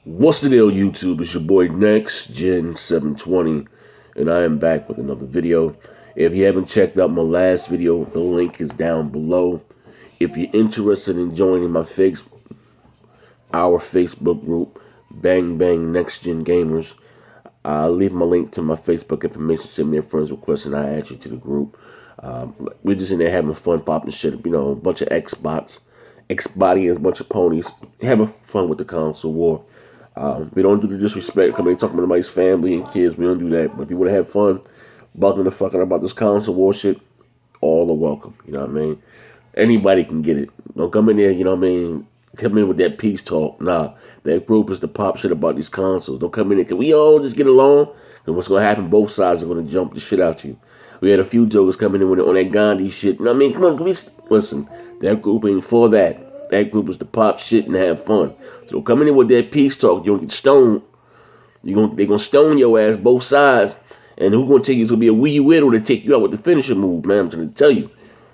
What's the deal, YouTube? It's your boy Next Gen 720, and I am back with another video. If you haven't checked out my last video, the link is down below. If you're interested in joining our Facebook group, Bang Bang Next Gen Gamers, I'll leave my link to my Facebook information. Send me a friend's request, and I add you to the group. We're just in there having fun, popping shit. A bunch of Xbox, X-Body, and a bunch of ponies, having fun with the console war. We don't do the disrespect, coming in talking about somebody's family and kids. We don't do that. But if you want to have fun, bugging the fuck out about this console war shit, all are welcome. You know what I mean? Anybody can get it. Don't come in there, you know what I mean? Come in with that peace talk. Nah, that group is to pop shit about these consoles. Don't come in there. Can we all just get along? And what's going to happen, both sides are going to jump the shit out you. We had a few jokers coming in on that Gandhi shit. You know what I mean? Come on, can we listen? That group ain't for that. That group is to pop shit and have fun. So come in with that peace talk. You don't get stoned. They're gonna stone your ass both sides. And who's gonna take you to be a Wii U widow to take you out with the finisher move, man? I'm trying to tell you.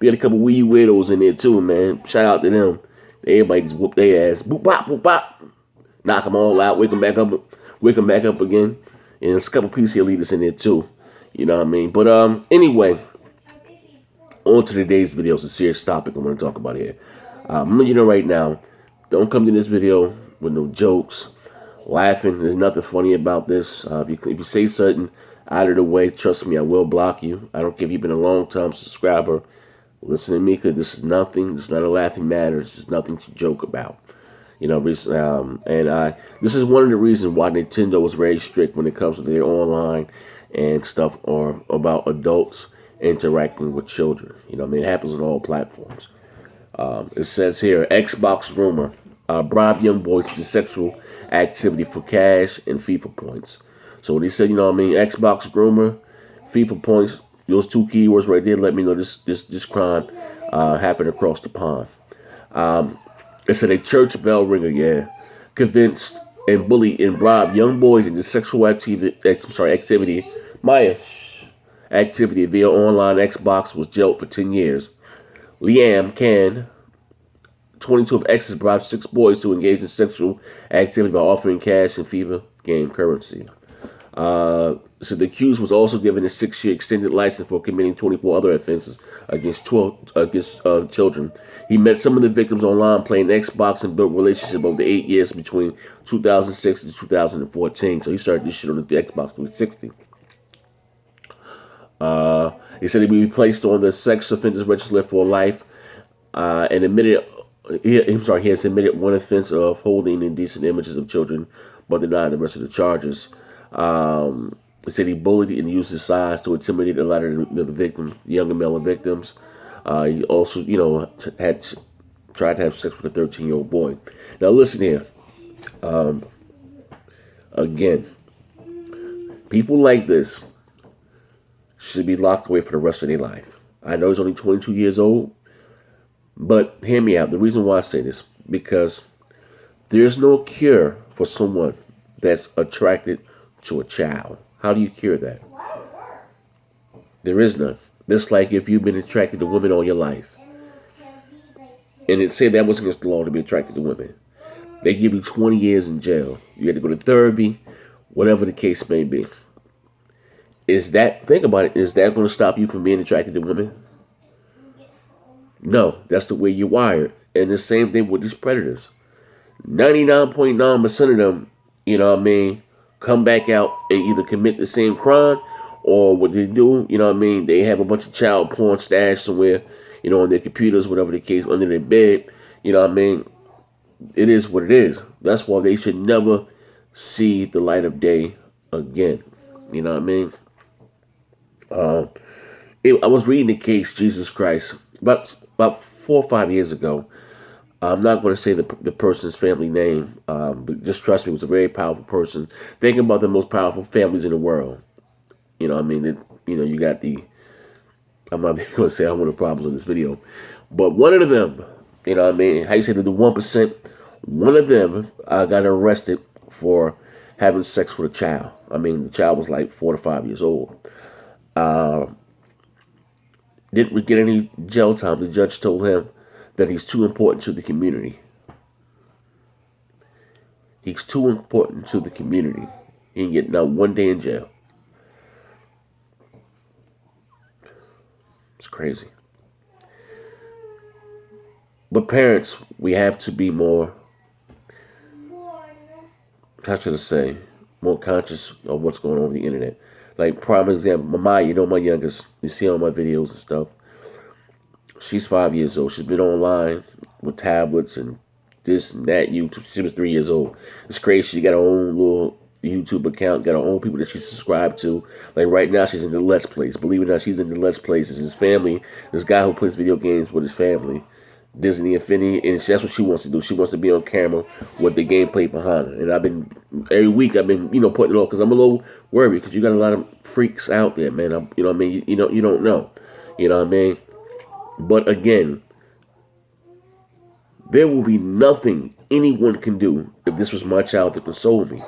We had a couple Wii U widows in there too, man. Shout out to them. Everybody just whoop their ass. Boop bop, boop bop. Knock them all out. Wake them back up again. And there's a couple PC leaders in there too. You know what I mean? But anyway, on to today's video. It's a serious topic I'm gonna talk about here. I'm gonna let you know right now, don't come to this video with no jokes, laughing. There's nothing funny about this. If you say something out of the way, trust me, I will block you. I don't care if you've been a long-time subscriber. Listen to me, because this is nothing. This is not a laughing matter. This is nothing to joke about. You know, this is one of the reasons why Nintendo is very strict when it comes to their online and stuff, or about adults interacting with children. You know, I mean, it happens on all platforms. It says here, Xbox Groomer bribe young boys to sexual activity for cash and FIFA points. So they said, you know what I mean, Xbox Groomer, FIFA points, those two keywords right there let me know this crime happened across the pond. It said a church bell ringer, convinced and bullied and bribed young boys into sexual activity via online Xbox, was jailed for 10 years. Liam Can, 22 of X's, bribed 6 boys to engage in sexual activity by offering cash and FIFA game currency. So the accused was also given a 6-year extended license for committing 24 other offenses against children. He met some of the victims online playing Xbox and built relationships over the 8 years between 2006 and 2014. So he started this shit on the Xbox 360. He said he'd be placed on the sex offenders register for life, and he has admitted one offense of holding indecent images of children, but denied the rest of the charges. He said he bullied and used his size to intimidate a lot of the victims, younger male victims. He also, had tried to have sex with a 13-year-old boy. Now listen here. Again, people like this should be locked away for the rest of their life. I know he's only 22 years old, but hear me out. The reason why I say this, because there's no cure for someone that's attracted to a child. How do you cure that? There is none. Just like if you've been attracted to women all your life, and it said that was against the law to be attracted to women, they give you 20 years in jail. You have to go to therapy, whatever the case may be. Think about it, is that going to stop you from being attracted to women? No, that's the way you're wired. And the same thing with these predators. 99.9% of them, you know what I mean, come back out and either commit the same crime, or what they do, you know what I mean, they have a bunch of child porn stashed somewhere, on their computers, whatever the case, under their bed, you know what I mean. It is what it is. That's why they should never see the light of day again. You know what I mean? I was reading the case Jesus Christ about 4 or 5 years ago. I'm not going to say the person's family name, but just trust me, it was a very powerful person. Thinking about the most powerful families in the world. You know what I mean? You got I'm not going to say I want the problems in this video, but one of them, you know what I mean? How you say the 1%? One of them got arrested for having sex with a child. I mean, the child was like 4 to 5 years old. Didn't get any jail time. The judge told him that he's too important to the community. He's too important to the community. He ain't getting not one day in jail. It's crazy. But parents, we have to be more, how should I say, more conscious of what's going on with the internet. Like, prime example, Maya, my youngest, you see on my videos and stuff. She's 5 years old. She's been online with tablets and this and that. YouTube. She was 3 years old. It's crazy. She got her own little YouTube account. Got her own people that she subscribed to. Like right now, she's in the Let's Plays. Believe it or not, she's in the Let's Plays. It's his family. This guy who plays video games with his family, Disney Infinity, and that's what she wants to do. She wants to be on camera with the gameplay behind her. And I've been every week putting it on because I'm a little worried because you got a lot of freaks out there, man. You know what I mean? You don't know. You know what I mean? But again, there will be nothing anyone can do if this was my child to console me.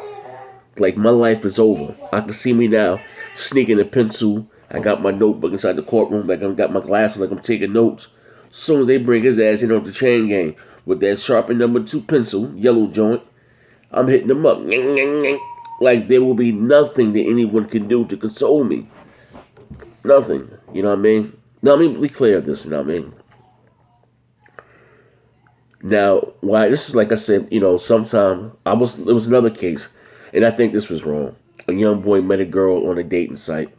Like, my life is over. I can see me now sneaking a pencil. I got my notebook inside the courtroom. Like, I got my glasses, like I'm taking notes. As soon as they bring his ass in on the chain gang with that sharpened #2 pencil, yellow joint, I'm hitting them up. Like, there will be nothing that anyone can do to console me. Nothing. You know what I mean? Now, let me be clear of this, you know what I mean? Now, why this is like I said, sometime it was another case, and I think this was wrong. A young boy met a girl on a dating site,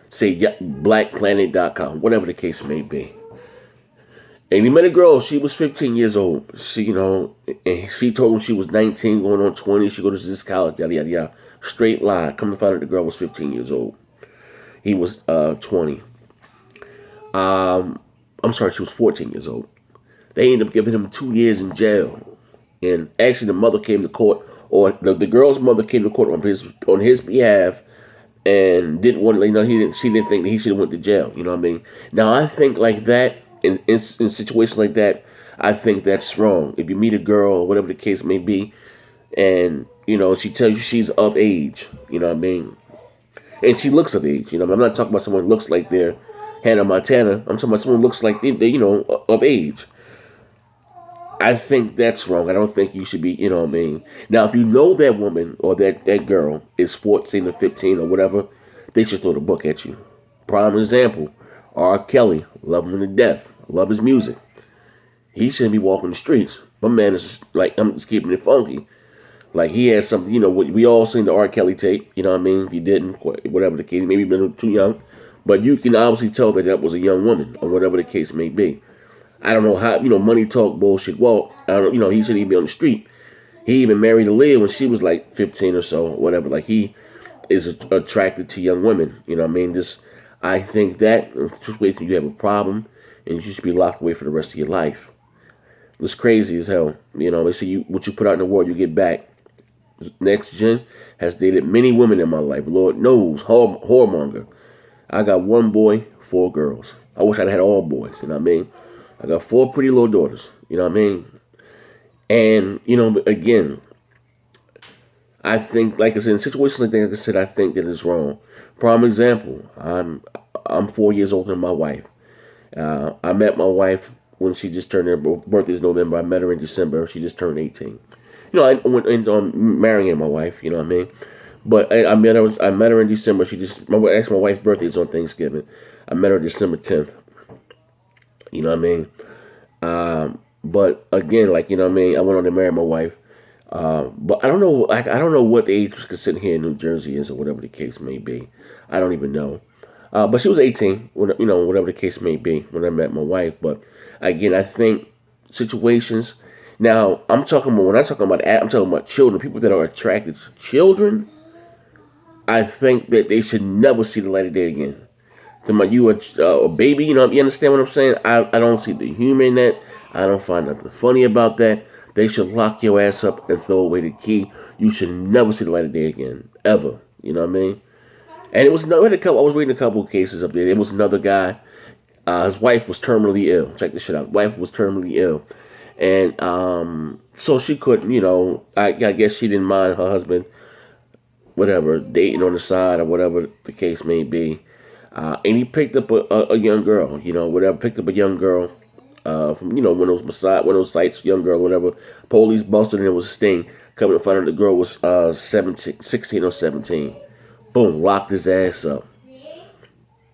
say blackplanet.com, whatever the case may be. And he met a girl, she was 15 years old. And she told him she was 19, going on 20, she goes to this college, yada yada yada. Straight lie. Come to find out the girl was 15 years old. He was 20. I'm sorry, she was 14 years old. They ended up giving him 2 years in jail. And actually, the mother came to court, or the girl's mother came to court on his behalf, and didn't want to. She didn't think that he should have went to jail. You know what I mean? Now, I think like that in situations like that, I think that's wrong. If you meet a girl or whatever the case may be, and she tells you she's of age, you know what I mean, and she looks of age. I'm not talking about someone who looks like they're Hannah Montana. I'm talking about someone who looks like they of age. I think that's wrong. I don't think you should be, what I mean. Now, if you know that woman or that girl is 14 or 15 or whatever, they should throw the book at you. Prime example, R. Kelly, love him to death. Love his music. He shouldn't be walking the streets. My man is just, like, I'm just keeping it funky. Like, he has something, we all seen the R. Kelly tape, you know what I mean? If you didn't, whatever the case, maybe you've been too young. But you can obviously tell that was a young woman or whatever the case may be. I don't know how, money talk, bullshit walk. I don't, he shouldn't even be on the street. He even married Aaliyah when she was like 15 or so, or whatever. Like, he is attracted to young women. You know what I mean? I think that situation, you have a problem, and you should be locked away for the rest of your life. It's crazy as hell. They say what you put out in the world, you get back. Next Gen has dated many women in my life. Lord knows, whoremonger. I got 1 boy, 4 girls. I wish I'd had all boys, you know what I mean? I got 4 pretty little daughters, you know what I mean? And, again, I think, like I said, in situations like that, like I said, I think that it's wrong. Prime example, I'm 4 years older than my wife. I met my wife when she just turned her birthday is November. I met her in December. She just turned 18. I went into marrying my wife, you know what I mean? But I met her in December. My wife's birthday is on Thanksgiving. I met her December 10th. You know what I mean? But again, like, you know what I mean? I went on to marry my wife. But I don't know, I don't know what the age considered here in New Jersey is or whatever the case may be. I don't even know. But she was 18, whatever the case may be when I met my wife. But again, I think situations. Now, I'm talking about children, people that are attracted to children. I think that they should never see the light of day again. You a baby, you understand what I'm saying? I don't see the humor in that. I don't find nothing funny about that. They should lock your ass up and throw away the key. You should never see the light of day again, ever. You know what I mean? And it was I was reading a couple of cases up there. There was another guy. His wife was terminally ill. Check this shit out. Wife was terminally ill, and so she couldn't. I guess she didn't mind her husband, whatever, dating on the side or whatever the case may be. And he picked up a young girl, whatever, picked up a young girl, from one of those sites, young girl, whatever. Police busted and it was Sting. Coming to find out the girl was 16 or 17. Boom, locked his ass up.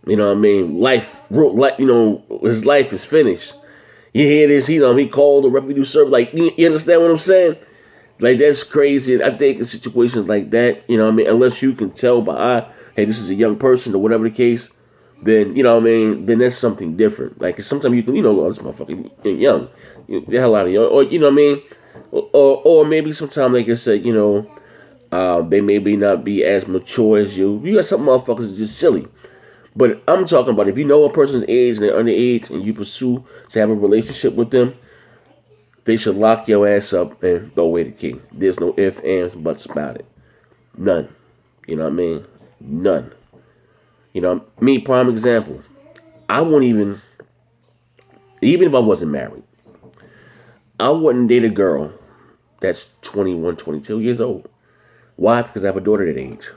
You know what I mean? His life is finished. You hear this? He called the revenue service. Like, you understand what I'm saying? Like, that's crazy. I think in situations like that, you know what I mean? Unless you can tell by, hey, this is a young person or whatever the case, then, you know what I mean? Then that's something different. Like, sometimes you can, oh, this motherfucker young. The hell out of you. Or, you know what I mean? Or maybe sometimes, like I said, they maybe not be as mature as you. You got some motherfuckers that's just silly. But I'm talking about if you know a person's age and they're underage and you pursue to have a relationship with them, they should lock your ass up and throw away the key. There's no ifs, ands, buts about it. None. You know what I mean? None. Me, prime example. I wouldn't even if I wasn't married, I wouldn't date a girl that's 21, 22 years old. Why? Because I have a daughter that age.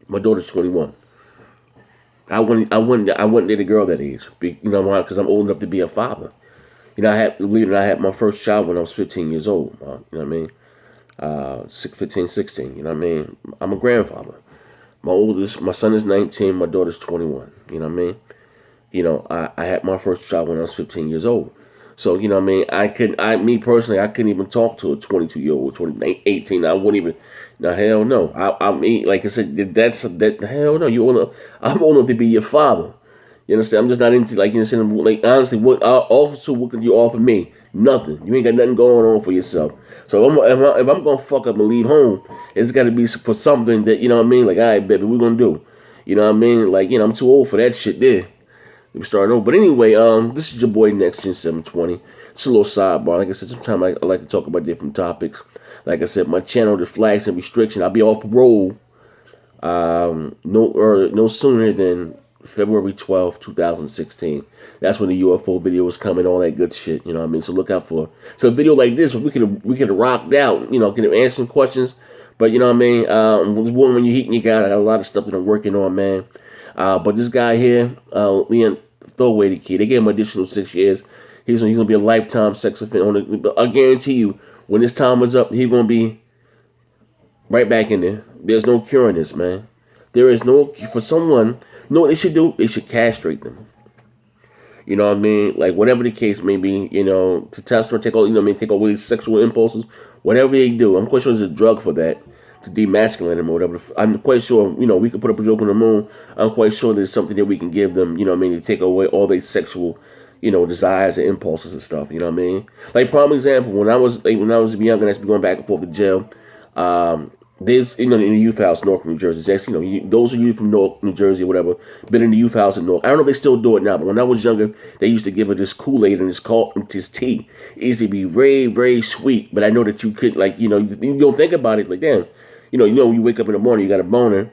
My daughter's 21. I wouldn't date a girl that age. You know why? Because I'm old enough to be a father. I had my first child when I was 15 years old. You know what I mean? 15, 16. You know what I mean? I'm a grandfather. My son is 19. My daughter's 21. You know what I mean? I had my first child when I was 15 years old. So, you know what I mean? Me personally, I couldn't even talk to a 22-year-old, 18. I wouldn't even, no, hell no. I mean, like I said, hell no. I'm old enough to be your father. You understand? I'm just not into, like, you understand, like, honestly, what could you offer me? Nothing. You ain't got nothing going on for yourself. So if I'm going to fuck up and leave home, it's got to be for something that, you know what I mean? Like, all right, baby, we're going to do. You know what I mean? Like, I'm too old for that shit there. We starting over. But anyway, this is your boy Next Gen 720. It's a little sidebar. Like I said, sometimes I like to talk about different topics. Like I said, my channel, the flags and restriction, I'll be off parole no sooner than February 12th, 2016. That's when the UFO video was coming, all that good shit. You know what I mean? So look out for a video like this. We could have rocked out. Could have answered some questions. But you know what I mean? When you heat and you got a lot of stuff that I'm working on, man. But this guy here, Leon, throw away the key. They gave him an additional 6 years. He's gonna be a lifetime sex offender. But I guarantee you, when his time was up, he's gonna be right back in there. There's no curing this, man. There is no for someone. You know what they should do? They should castrate them. You know what I mean? Like whatever the case may be, to test or take away sexual impulses. Whatever they do, I'm quite sure there's a drug for that. To demasculate them or whatever. I'm quite sure, we can put up a joke on the moon. I'm quite sure there's something that we can give them, to take away all their sexual, desires and impulses and stuff, you know what I mean? Like, prime example, when I was young and I used to be going back and forth to jail, there's, in the youth house, Newark, New Jersey. That's, those of you from Newark, New Jersey or whatever, been in the youth house in Newark. I don't know if they still do it now, but when I was younger, they used to give her this Kool-Aid and this tea. It used to be very, very sweet, but I know that you could, like, you don't think about it, like, damn. You wake up in the morning, you got a boner,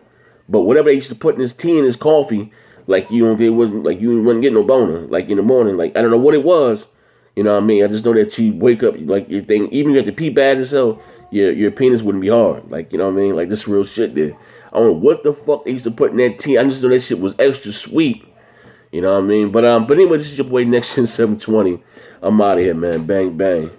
but whatever they used to put in this tea and this coffee, like you wasn't getting no boner, like in the morning, like I don't know what it was, you know what I mean? I just know that you wake up, like your thing, even if you have to pee bad as hell, your penis wouldn't be hard, like you know what I mean? Like this real shit there. I don't know what the fuck they used to put in that tea. I just know that shit was extra sweet, you know what I mean? But anyway, this is your boy Next Gen 720. I'm out of here, man. Bang bang.